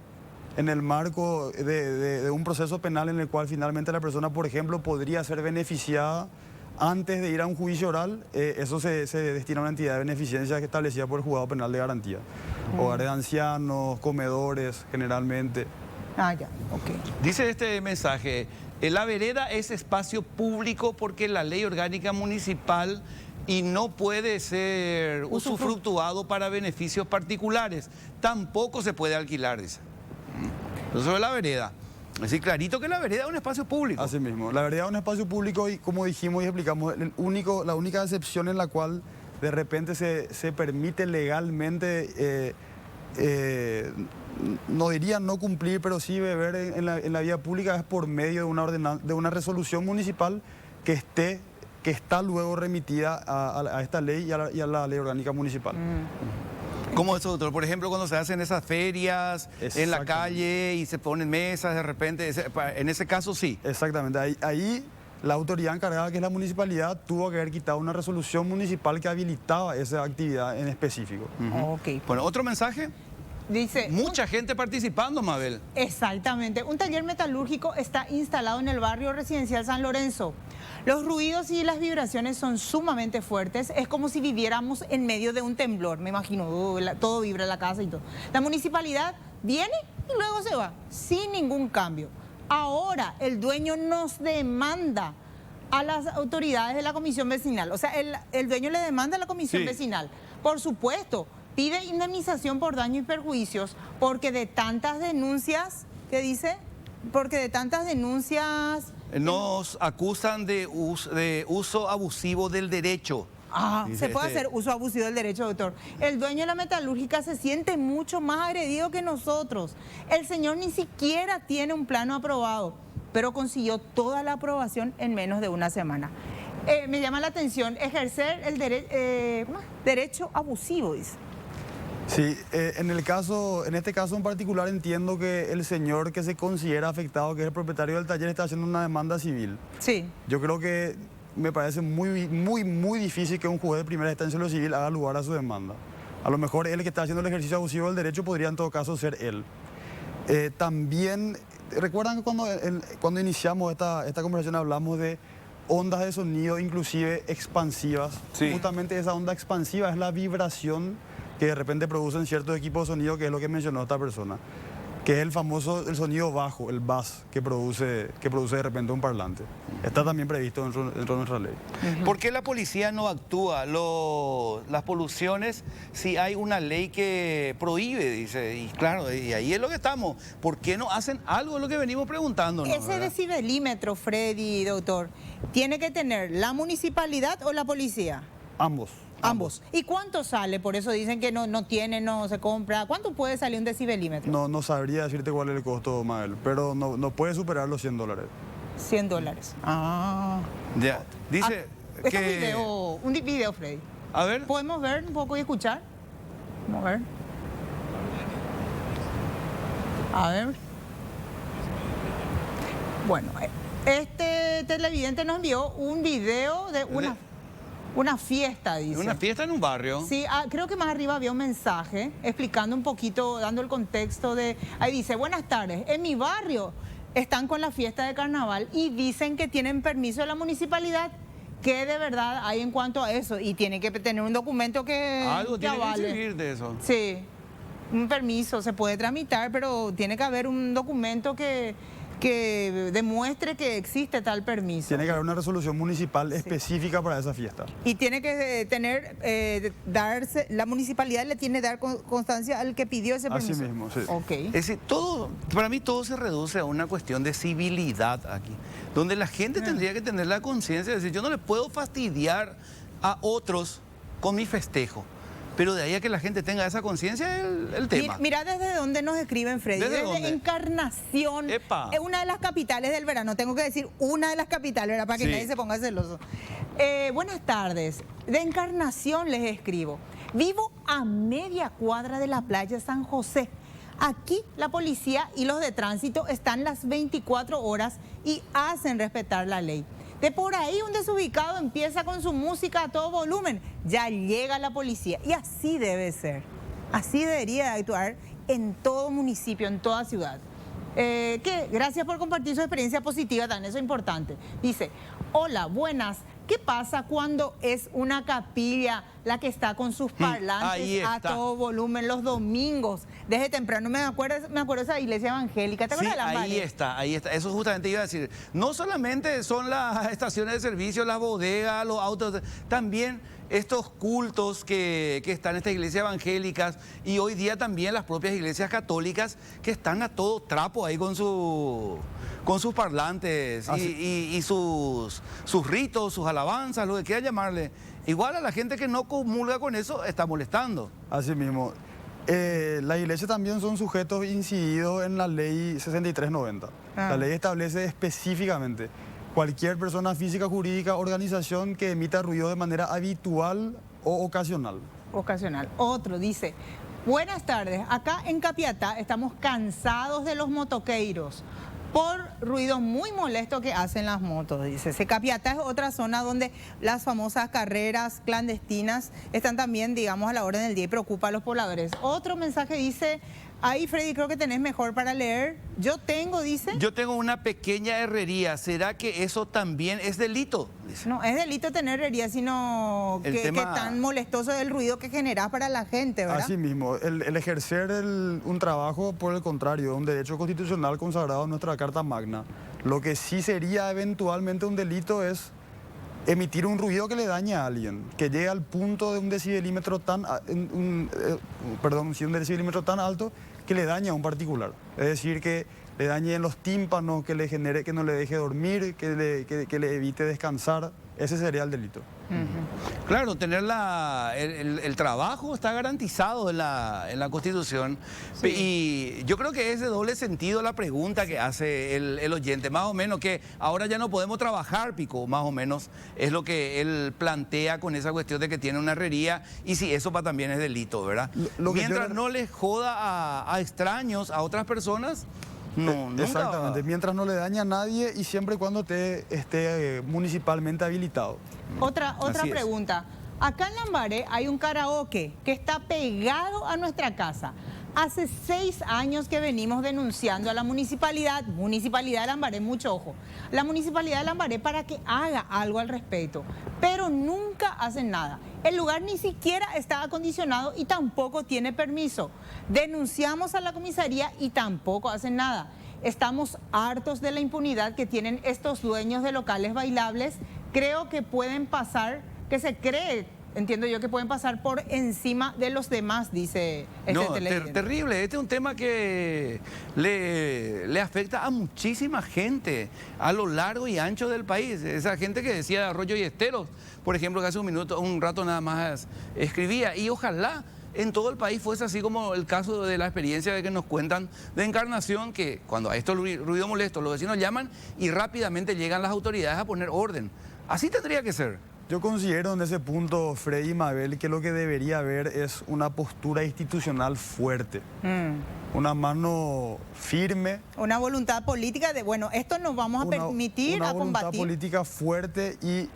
en el marco de un proceso penal en el cual finalmente la persona, por ejemplo, podría ser beneficiada antes de ir a un juicio oral. Eso se destina a una entidad de beneficencia establecida por el juzgado penal de garantía. Hogares de ancianos, comedores, generalmente. Ah, ya, ok. Dice este mensaje, la vereda es espacio público porque la ley orgánica municipal y no puede ser usufructuado para beneficios particulares. Tampoco se puede alquilar, dice. Eso es la vereda. Es decir, clarito que la vereda es un espacio público. Así mismo. La vereda es un espacio público y como dijimos y explicamos, la única excepción en la cual de repente se permite legalmente, no diría no cumplir, pero sí beber en la vía pública es por medio de una resolución municipal que está luego remitida a esta ley y a la ley orgánica municipal. ¿Cómo eso, doctor? Por ejemplo, cuando se hacen esas ferias en la calle y se ponen mesas de repente, en ese caso sí. Exactamente, ahí la autoridad encargada, que es la municipalidad, tuvo que haber quitado una resolución municipal que habilitaba esa actividad en específico. Ok. Bueno, otro mensaje. Dice... Mucha gente participando, Mabel. Exactamente. Un taller metalúrgico está instalado en el barrio residencial San Lorenzo. Los ruidos y las vibraciones son sumamente fuertes. Es como si viviéramos en medio de un temblor. Me imagino, todo vibra en la casa y todo. La municipalidad viene y luego se va, sin ningún cambio. Ahora el dueño nos demanda a las autoridades de la comisión vecinal. O sea, el dueño le demanda a la comisión vecinal. Por supuesto, pide indemnización por daños y perjuicios porque de tantas denuncias, ¿qué dice? Porque de tantas denuncias... Nos acusan de uso abusivo del derecho. Se puede hacer uso abusivo del derecho, doctor. El dueño de la metalúrgica se siente mucho más agredido que nosotros. El señor ni siquiera tiene un plano aprobado, pero consiguió toda la aprobación en menos de una semana. Me llama la atención ejercer el derecho abusivo, dice. Sí, en este caso en particular entiendo que el señor que se considera afectado, que es el propietario del taller, está haciendo una demanda civil. Sí. Yo creo que me parece muy difícil que un juez de primera instancia en lo civil haga lugar a su demanda. A lo mejor él que está haciendo el ejercicio abusivo del derecho podría en todo caso ser él. También, ¿recuerdan que cuando iniciamos esta conversación hablamos de ondas de sonido inclusive expansivas? Sí. Justamente esa onda expansiva es la vibración que de repente producen ciertos equipos de sonido, que es lo que mencionó esta persona, que es el sonido bajo, el bass, que produce de repente un parlante. Está también previsto dentro de nuestra ley. ¿Por qué la policía no actúa las poluciones si hay una ley que prohíbe? Dice, y claro, y ahí es lo que estamos. ¿Por qué no hacen algo? Es lo que venimos preguntándonos. Ese decibelímetro, Freddy, doctor, ¿tiene que tener la municipalidad o la policía? Ambos. Ambos. ¿Y cuánto sale? Por eso dicen que no tiene, no se compra. ¿Cuánto puede salir un decibelímetro? No sabría decirte cuál es el costo, Mabel, pero no puede superar los $100. $100. Ah. Ya. Dice Es que... un video, Freddy. A ver. ¿Podemos ver un poco y escuchar? Vamos a ver. A ver. Bueno, este televidente nos envió un video de una fiesta, dice. Una fiesta en un barrio. Sí, creo que más arriba había un mensaje explicando un poquito, dando el contexto de... Ahí dice, buenas tardes, en mi barrio están con la fiesta de carnaval y dicen que tienen permiso de la municipalidad. ¿Qué de verdad hay en cuanto a eso? Y tiene que tener un documento que Algo tiene que avale. recibir de eso. Sí, un permiso se puede tramitar, pero tiene que haber un documento que demuestre que existe tal permiso. Tiene que haber una resolución municipal específica para esa fiesta. Y tiene que darse, la municipalidad le tiene que dar constancia al que pidió ese permiso. Así mismo, sí. Ok. Es decir, para mí todo se reduce a una cuestión de civilidad aquí, donde la gente tendría que tener la conciencia de decir, yo no le puedo fastidiar a otros con mi festejo. Pero de ahí a que la gente tenga esa conciencia es el tema. Mira desde dónde nos escriben, Freddy. ¿Desde Desde dónde? Encarnación. Epa. Es una de las capitales del verano. Tengo que decir una de las capitales, ¿verdad? Para que Sí. nadie se ponga celoso. Buenas tardes. De Encarnación les escribo. Vivo a media cuadra de la playa San José. Aquí la policía y los de tránsito están las 24 horas y hacen respetar la ley. De por ahí un desubicado empieza con su música a todo volumen, ya llega la policía y así debe ser. Así debería actuar en todo municipio, en toda ciudad. Gracias por compartir su experiencia positiva, tan eso es importante. Dice, hola, buenas. ¿Qué pasa cuando es una capilla la que está con sus parlantes ahí a está. todo volumen los domingos? Desde temprano me acuerdo de esa iglesia evangélica. ¿Te Sí, acuerdas de la ahí está. Eso justamente iba a decir. No solamente son las estaciones de servicio, las bodegas, los autos, también estos cultos que están en estas iglesias evangélicas y hoy día también las propias iglesias católicas que están a todo trapo ahí con sus parlantes y sus ritos, sus alabanzas, lo que quiera llamarle. Igual a la gente que no comulga con eso está molestando. Así mismo. Las iglesias también son sujetos incididos en la ley 6390. La ley establece específicamente cualquier persona física, jurídica, organización que emita ruido de manera habitual o ocasional. Ocasional. Otro dice, buenas tardes, acá en Capiatá estamos cansados de los motoqueiros por ruidos muy molestos que hacen las motos, dice. Capiatá es otra zona donde las famosas carreras clandestinas están también, digamos, a la orden del día y preocupa a los pobladores. Otro mensaje dice, ahí Freddy creo que tenés mejor para leer. Yo tengo una pequeña herrería, ¿será que eso también es delito? Dice. No, es delito tener herrería, sino que tan molestoso es el ruido que generás para la gente, ¿verdad? Así mismo, el ejercer un trabajo, por el contrario, es un derecho constitucional consagrado en nuestra Carta Magna. Lo que sí sería eventualmente un delito es emitir un ruido que le dañe a alguien, que llegue al punto de un decibelímetro un decibelímetro tan alto que le dañe a un particular. Es decir, que le dañe en los tímpanos, que le genere, que no le deje dormir, que le evite descansar. Ese sería el delito. Claro, tener el trabajo está garantizado en la Constitución. Sí. Y yo creo que es de doble sentido la pregunta que hace el oyente, más o menos que ahora ya no podemos trabajar, Pico, más o menos es lo que él plantea con esa cuestión de que tiene una herrería y si eso también es delito, ¿verdad? Mientras no les joda a extraños, a otras personas. No, exactamente, mientras no le daña a nadie y siempre y cuando esté municipalmente habilitado. Otra pregunta. Acá en Lambaré hay un karaoke que está pegado a nuestra casa. Hace 6 años que venimos denunciando a la municipalidad de Lambaré, mucho ojo, la municipalidad de Lambaré para que haga algo al respecto, pero nunca hacen nada. El lugar ni siquiera está acondicionado y tampoco tiene permiso. Denunciamos a la comisaría y tampoco hacen nada. Estamos hartos de la impunidad que tienen estos dueños de locales bailables. Creo que pueden pasar, que se cree entiendo yo que pueden pasar por encima de los demás, dice este No, televidente. terrible. Este es un tema que le afecta a muchísima gente a lo largo y ancho del país. Esa gente que decía Arroyo y Esteros, por ejemplo, que hace un rato nada más escribía. Y ojalá en todo el país fuese así como el caso de la experiencia de que nos cuentan de Encarnación, que cuando hay estos ruido molesto, los vecinos llaman y rápidamente llegan las autoridades a poner orden. Así tendría que ser. Yo considero en ese punto, Freddy y Mabel, que lo que debería haber es una postura institucional fuerte, una mano firme. Una voluntad política de, bueno, esto nos vamos a permitir una a voluntad combatir. política fuerte y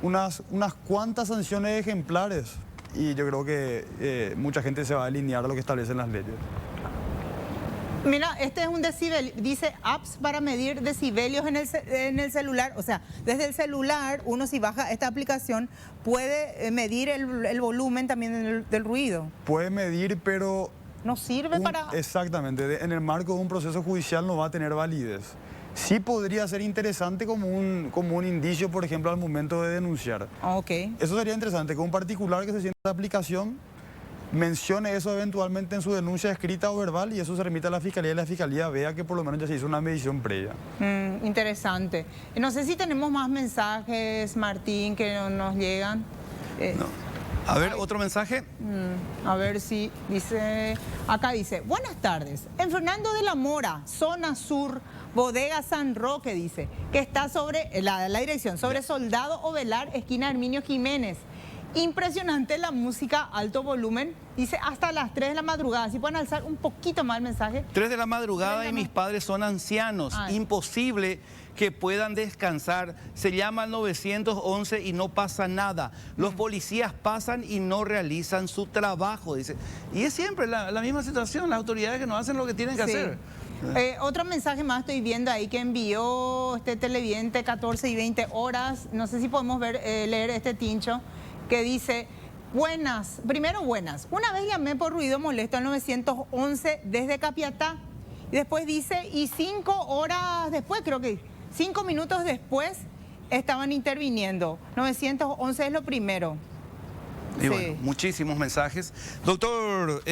unas cuantas sanciones ejemplares. Y yo creo que mucha gente se va a alinear a lo que establecen las leyes. Mira, este es un decibel, dice apps para medir decibelios en el celular. O sea, desde el celular, uno si baja esta aplicación puede medir el volumen también del ruido. Puede medir, pero... No sirve para... Exactamente, en el marco de un proceso judicial no va a tener validez. Sí podría ser interesante como un indicio, por ejemplo, al momento de denunciar. Ok. Eso sería interesante, que un particular que se sienta en la aplicación mencione eso eventualmente en su denuncia escrita o verbal y eso se remite a la Fiscalía y la Fiscalía vea que por lo menos ya se hizo una medición previa. Interesante. No sé si tenemos más mensajes, Martín, que nos llegan. No. A ver, otro mensaje. A ver si dice, acá dice, buenas tardes, en Fernando de la Mora, zona sur, bodega San Roque, dice, que está sobre, la dirección, sobre Soldado Ovelar, esquina Herminio Jiménez. Impresionante la música, alto volumen, dice hasta las 3 de la madrugada. Si pueden alzar un poquito más el mensaje. 3 de la madrugada y mis padres son ancianos. Ay. Imposible que puedan descansar. Se llama al 911 y no pasa nada. Los policías pasan y no realizan su trabajo, dice. Y es siempre la misma situación, las autoridades que no hacen lo que tienen que hacer. Otro mensaje más estoy viendo ahí que envió este televidente 14 y 20 horas. No sé si podemos leer este tincho que dice, buenas, primero buenas. Una vez llamé por ruido molesto al 911 desde Capiatá. Y después dice, y 5 horas después, creo que 5 minutos después estaban interviniendo. 911 es lo primero. Y bueno, muchísimos mensajes. Doctor,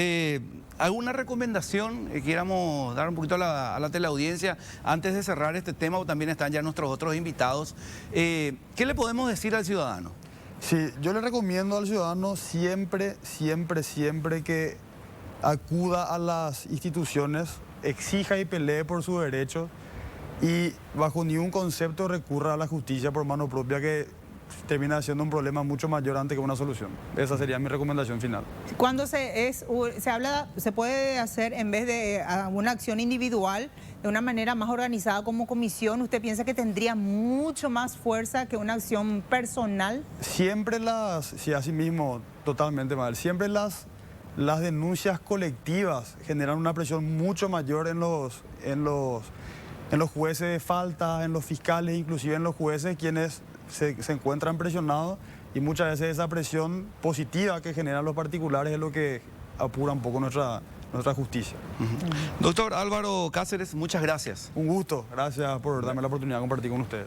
¿alguna recomendación que quieramos dar un poquito a la teleaudiencia antes de cerrar este tema? O también están ya nuestros otros invitados. ¿Qué le podemos decir al ciudadano? Sí, yo le recomiendo al ciudadano siempre que acuda a las instituciones, exija y pelee por sus derechos y bajo ningún concepto recurra a la justicia por mano propia que termina siendo un problema mucho mayor antes que una solución. Esa sería mi recomendación final. Cuando se habla, se puede hacer en vez de una acción individual, de una manera más organizada como comisión, ¿usted piensa que tendría mucho más fuerza que una acción personal? Siempre sí, así mismo, totalmente mal, siempre las denuncias colectivas generan una presión mucho mayor en los jueces de falta, en los fiscales, inclusive en los jueces, quienes se encuentran presionados y muchas veces esa presión positiva que generan los particulares es lo que apura un poco nuestra justicia. Doctor Álvaro Cáceres, muchas gracias. Un gusto, gracias por darme la oportunidad de compartir con ustedes.